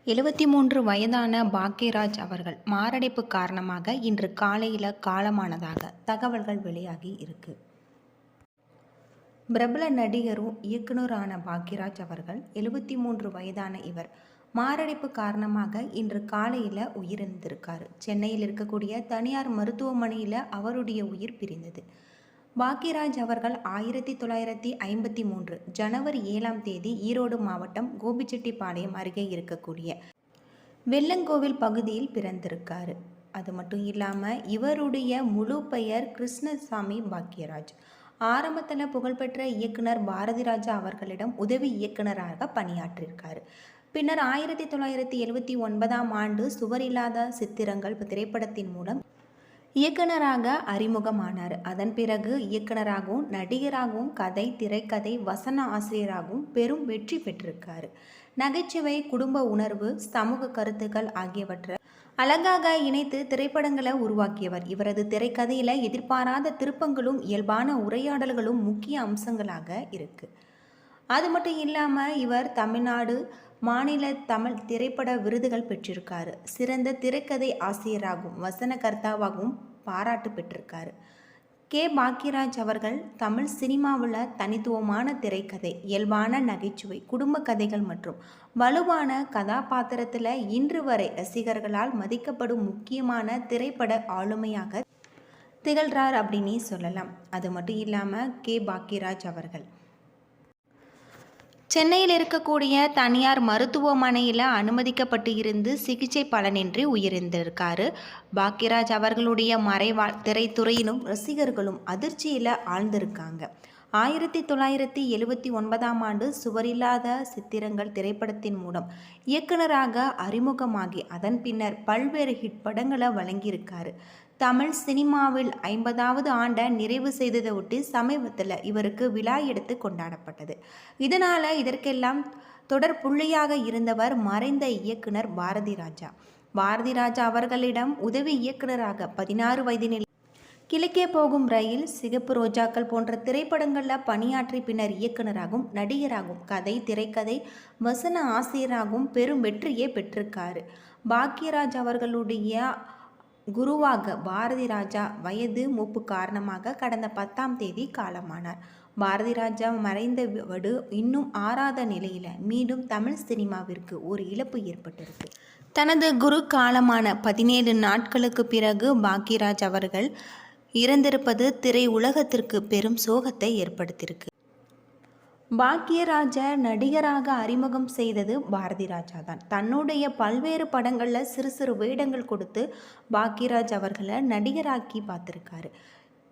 73 வயதான பாக்யராஜ் அவர்கள் மாரடைப்பு காரணமாக இன்று காலையில் காலமானதாக தகவல்கள் வெளியாகி இருக்கு. பிரபல நடிகரும் இயக்குனரான பாக்யராஜ் அவர்கள் 73 வயதான இவர் மாரடைப்பு காரணமாக இன்று காலையில் உயிரிழந்திருக்காரு. சென்னையில் இருக்கக்கூடிய தனியார் மருத்துவமனையில் அவருடைய உயிர் பிரிந்தது. பாக்யராஜ் அவர்கள் 1953 ஜனவரி 7ஆம் தேதி ஈரோடு மாவட்டம் கோபிச்செட்டிப்பாளையம் அருகே இருக்கக்கூடிய வெள்ளங்கோவில் பகுதியில் பிறந்திருக்காரு. அது மட்டும் இல்லாமல் இவருடைய முழு பெயர் கிருஷ்ணசாமி பாக்யராஜ். ஆரம்பத்தில் புகழ்பெற்ற இயக்குனர் பாரதிராஜா அவர்களிடம் உதவி இயக்குனராக பணியாற்றியிருக்காரு. பின்னர் 1979ஆம் ஆண்டு சுவரில்லாத சித்திரங்கள் திரைப்படத்தின் மூலம் இயக்குனராக அறிமுகமானார். அதன் பிறகு இயக்குனராகவும் நடிகராகவும் கதை, திரைக்கதை, வசன ஆசிரியராகவும் பெரும் வெற்றி பெற்றிருக்காரு. நகைச்சுவை, குடும்ப உணர்வு, சமூக கருத்துக்கள் ஆகியவற்றை அழகாக இணைத்து திரைப்படங்களை உருவாக்கியவர். இவரது திரைக்கதையில் எதிர்பாராத திருப்பங்களும் இயல்பான உரையாடல்களும் முக்கிய அம்சங்களாக இருக்கு. அது மட்டும் இல்லாமல் இவர் தமிழ்நாடு மாநில தமிழ் திரைப்பட விருதுகள் பெற்றிருக்காரு. சிறந்த திரைக்கதை ஆசிரியராகவும் வசனகர்த்தாவாகவும் பாராட்டு பெற்றிருக்காரு. பாக்யராஜ் அவர்கள் தமிழ் சினிமாவில் தனித்துவமான திரைக்கதை, இயல்பான நகைச்சுவை, குடும்ப கதைகள் மற்றும் வலுவான கதாபாத்திரத்தில் இன்று வரை ரசிகர்களால் மதிக்கப்படும் முக்கியமான திரைப்பட ஆளுமையாக திகழ்கிறார் அப்படின்னே சொல்லலாம். அது மட்டும் இல்லாமல் பாக்யராஜ் அவர்கள் சென்னையில் இருக்கக்கூடிய தனியார் மருத்துவமனையில் அனுமதிக்கப்பட்டு இருந்து சிகிச்சை பலனின்றி உயிரிழந்திருக்காரு. பாக்யராஜ் அவர்களுடைய மறைவால் திரைத்துறையிலும் ரசிகர்களும் அதிர்ச்சியில் ஆழ்ந்திருக்காங்க. 1979ஆம் ஆண்டு சுவரில்லாத சித்திரங்கள் திரைப்படத்தின் மூலம் இயக்குனராக அறிமுகமாகி அதன் பின்னர் பல்வேறு ஹிட் படங்களை வழங்கியிருக்காரு. தமிழ் சினிமாவில் 50வது ஆண்டை நிறைவு செய்ததை ஒட்டி சமீபத்தில் இவருக்கு விழா எடுத்து கொண்டாடப்பட்டது. இதனால் இதற்கெல்லாம் தொடர் புள்ளியாக இருந்தவர் மறைந்த இயக்குனர் பாரதிராஜா. பாரதிராஜா அவர்களிடம் உதவி இயக்குனராக 16 வயதினில் கிழக்கே போகும் ரயில், சிகப்பு ரோஜாக்கள் போன்ற திரைப்படங்களில் பணியாற்றி பின்னர் இயக்குனராகவும் நடிகராகவும் கதை, திரைக்கதை, வசன ஆசிரியராகவும் பெரும் வெற்றியை பெற்றிருக்காரு. பாக்யராஜ் அவர்களுடைய குருவாக பாரதிராஜா வயது மூப்பு காரணமாக கடந்த 10ஆம் தேதி காலமானார். பாரதிராஜா மறைந்த வடு இன்னும் ஆறாத நிலையில் மீண்டும் தமிழ் சினிமாவிற்கு ஒரு இழப்பு ஏற்பட்டிருக்கு. தனது குரு காலமான 17 நாட்களுக்கு பிறகு பாக்யராஜ் அவர்கள் இறந்திருப்பது திரை உலகத்திற்கு பெரும் சோகத்தை ஏற்படுத்தியிருக்கு. பாக்யராஜை நடிகராக அறிமுகம் செய்தது பாரதிராஜா தான். தன்னுடைய பல்வேறு படங்களில் சிறு சிறு வேடங்கள் கொடுத்து பாக்யராஜ் அவர்களை நடிகராக்கி பார்த்துருக்காரு.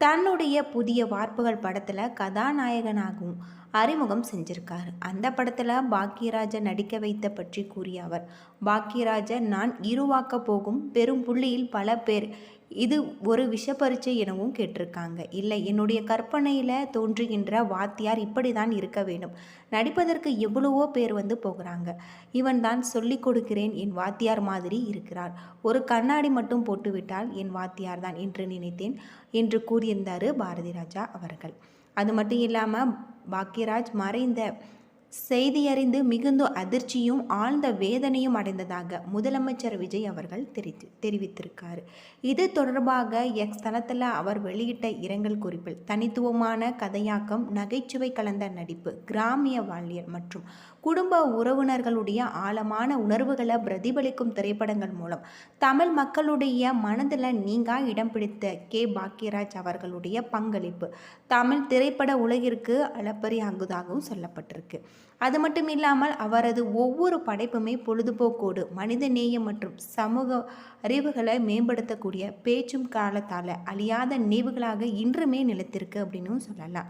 தன்னுடைய புதிய வார்ப்புகள் படத்தில் கதாநாயகனாகவும் அறிமுகம் செஞ்சிருக்காரு. அந்த படத்தில் பாக்யராஜை நடிக்க வைத்த பற்றி கூறிய அவர், பாக்யராஜை நான் இருவாக்க போகும் பெரும் புள்ளியில் பல பேர் இது ஒரு விஷப்பரீட்சை எனவும் கேட்டிருக்காங்க. இல்லை, என்னுடைய கற்பனையில் தோன்றுகின்ற வாத்தியார் இப்படி தான் இருக்க வேண்டும். நடிப்பதற்கு எவ்வளவோ பேர் போகிறாங்க. இவன் தான் சொல்லிக் கொடுக்கிறேன், என் வாத்தியார் மாதிரி இருக்கிறார். ஒரு கண்ணாடி மட்டும் போட்டுவிட்டால் என் வாத்தியார் தான் என்று நினைத்தேன் என்று கூறியிருந்தார் பாரதிராஜா அவர்கள். அது மட்டும் இல்லாமல் பாக்யராஜ் மறைந்த செய்தியறிந்து மிகுந்த அதிர்ச்சியும் ஆழ்ந்த வேதனையும் அடைந்ததாக முதலமைச்சர் விஜய் அவர்கள் தெரிவித்திருக்காரு. இது தொடர்பாக எக்ஸ் தளத்தில் அவர் வெளியிட்ட இரங்கல் குறிப்பில் தனித்துவமான கதையாக்கம், நகைச்சுவை கலந்த நடிப்பு, கிராமிய வாழ்வியல் மற்றும் குடும்ப உறவினர்களுடைய ஆழமான உணர்வுகளை பிரதிபலிக்கும் திரைப்படங்கள் மூலம் தமிழ் மக்களுடைய மனதில் நீங்கா இடம் பிடித்த பாக்யராஜ் அவர்களுடைய பங்களிப்பு தமிழ் திரைப்பட உலகிற்கு அளப்பரியாகுவதாகவும் சொல்லப்பட்டிருக்கு. அது மட்டும் இல்லாமல் அவரது ஒவ்வொரு படைப்புமே பொழுதுபோக்கோடு மனித நேயம் மற்றும் சமூக அறிவுகளை மேம்படுத்தக்கூடிய பேச்சும் காலத்தால் அழியாத நினைவுகளாக இன்றுமே நிலைத்திருக்கு அப்படின்னு சொல்லலாம்.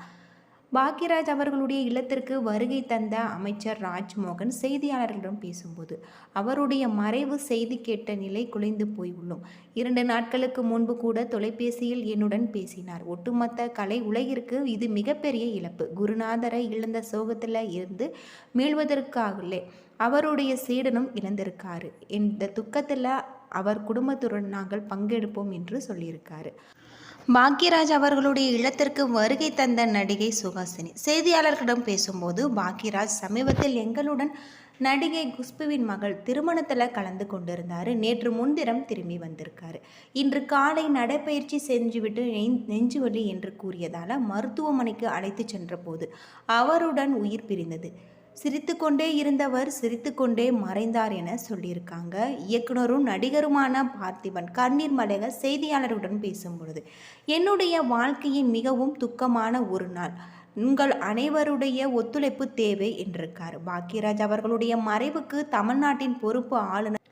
பாக்யராஜ் அவர்களுடைய இல்லத்திற்கு வருகை தந்த அமைச்சர் ராஜ்மோகன் செய்தியாளர்களிடம் பேசும்போது அவருடைய மறைவு செய்தி கேட்ட நிலை குலைந்து போய் உள்ளோம். 2 நாட்களுக்கு முன்பு கூட தொலைபேசியில் என்னுடன் பேசினார். ஒட்டுமொத்த கலை உலகிற்கு இது மிகப்பெரிய இழப்பு. குருநாதரை இழந்த சோகத்தில் இருந்து மீள்வதற்காகலே அவருடைய சீடனும் இழந்திருக்காரு. இந்த துக்கத்தில் அவர் குடும்பத்துடன் நாங்கள் பங்கெடுப்போம் என்று சொல்லியிருக்காரு. பாக்யராஜ் அவர்களுடைய இல்லத்திற்கு வருகை தந்த நடிகை சுஹாசினி செய்தியாளர்களிடம் பேசும்போது, பாக்யராஜ் சமீபத்தில் எங்களுடன் நடிகை குஷ்புவின் மகள் திருமணத்தில் கலந்து கொண்டிருந்தார். நேற்று முன்தினம் திரும்பி வந்திருக்காரு. இன்று காலை நடைப்பயிற்சி செஞ்சுவிட்டு நெஞ்சு வலி என்று கூறியதால் மருத்துவமனைக்கு அழைத்து சென்றபோது அவருடன் உயிர் பிரிந்தது. சிரித்துக்கொண்டே இருந்தவர் சிரித்துக்கொண்டே மறைந்தார் என சொல்லியிருக்காங்க. இயக்குனரும் நடிகருமான பார்த்திபன் கண்ணீர் மல்க செய்தியாளருடன் பேசும்பொழுது, என்னுடைய வாழ்க்கையின் மிகவும் துக்கமான ஒரு நாள், உங்கள் அனைவருடைய ஒத்துழைப்பு தேவை என்றிருக்கார். பாக்யராஜ் அவர்களுடைய மறைவுக்கு தமிழ்நாட்டின் பொறுப்பு ஆளுநர்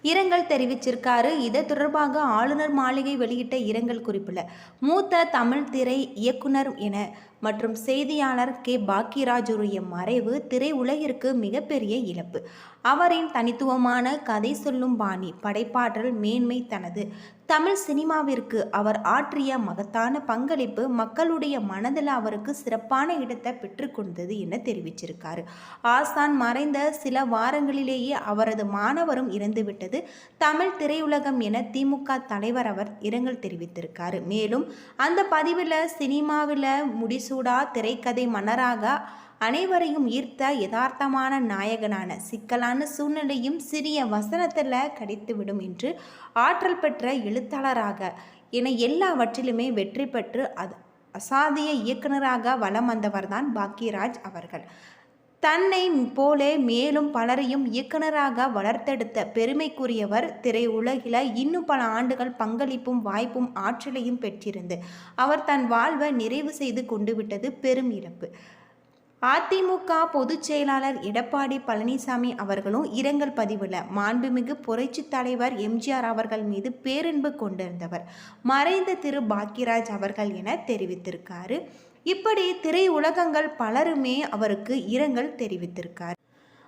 இரங்கல் தெரிவிச்சிருக்காரு. இது தொடர்பாக ஆளுநர் மாளிகை வெளியிட்ட இரங்கல் குறிப்பில் மூத்த தமிழ் திரை இயக்குனர் என மற்றும் செய்தியாளர் கே பாக்யராஜுடைய மறைவு திரை உலகிற்கு மிகப்பெரிய இழப்பு. அவரின் தனித்துவமான கதை சொல்லும் பாணி, படைப்பாற்றல், மேன்மை, தனது தமிழ் சினிமாவிற்கு அவர் ஆற்றிய மகத்தான பங்களிப்பு மக்களுடைய மனதில் அவருக்கு சிறப்பான இடத்தை பெற்றுக்கொண்டது என தெரிவிச்சிருக்காரு. ஆசான் மறைந்த சில வாரங்களிலேயே அவரது மாணவரும் இறந்துவிட்டது தமிழ் திரையுலகம் என திமுக தலைவர் அவர் இரங்கல் தெரிவித்திருக்காரு. மேலும் அந்த பதிவில் சினிமாவில் முடிசூடா திரைக்கதை மன்னராக அனைவரையும் ஈர்த்த யதார்த்தமான நாயகனான சிக்கலான சூழ்நிலையும் சிறிய வசனத்தில் கிடைத்துவிடும் என்று ஆற்றல் பெற்ற எழுத்தாளராக என எல்லாவற்றிலுமே வெற்றி பெற்று அசாத்திய இயக்குனராக வலம் வந்தவர்தான் பாக்யராஜ் அவர்கள். தன்னை போலே மேலும் பலரையும் இயக்குனராக வளர்த்தெடுத்த பெருமைக்குரியவர். திரையுலகில் இன்னும் பல ஆண்டுகள் பங்களிப்பும் வாய்ப்பும் ஆற்றலையும் பெற்றிருந்து அவர் தன் வாழ்வை நிறைவு செய்து கொண்டு விட்டது பெரும் இழப்பு. அதிமுக பொதுச் செயலாளர் எடப்பாடி பழனிசாமி அவர்களும் இரங்கல் பதிவில் மாண்புமிகு புரட்சி தலைவர் எம்ஜிஆர் அவர்கள் மீது பேரன்பு கொண்டிருந்தவர் மறைந்த திரு பாக்யராஜ் அவர்கள் என தெரிவித்திருக்காரு. இப்படி திரையுலகங்கள் பலருமே அவருக்கு இரங்கல் தெரிவித்திருக்கார்.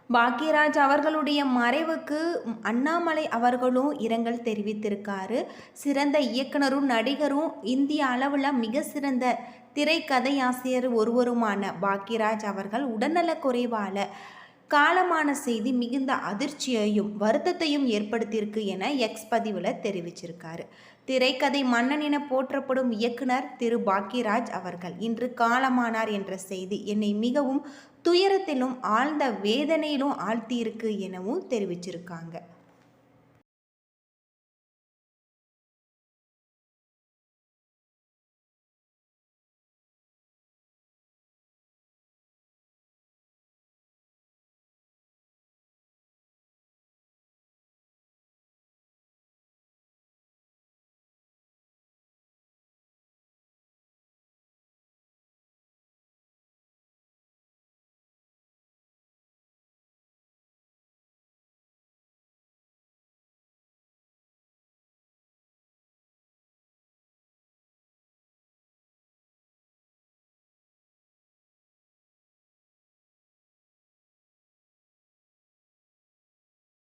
பாக்யராஜ் அவர்களுடைய மறைவுக்கு அண்ணாமலை அவர்களும் இரங்கல் தெரிவித்திருக்காரு. சிறந்த இயக்குனரும் நடிகரும் இந்திய அளவில் மிக சிறந்த திரைக்கதையாசிரியர் ஒருவருமான பாக்யராஜ் அவர்கள் உடல்நலக் குறைவால் காலமான செய்தி மிகுந்த அதிர்ச்சியையும் வருத்தத்தையும் ஏற்படுத்தியிருக்கு என எக்ஸ் பதிவில் தெரிவிச்சிருக்காரு. திரைக்கதை மன்னன் என போற்றப்படும் இயக்குனர் திரு பாக்யராஜ் அவர்கள் இன்று காலமானார் என்ற செய்தி என்னை மிகவும் துயரத்திலும் ஆழ்ந்த வேதனையிலும் ஆழ்த்தியிருக்கு எனவும் தெரிவிச்சிருக்காங்க.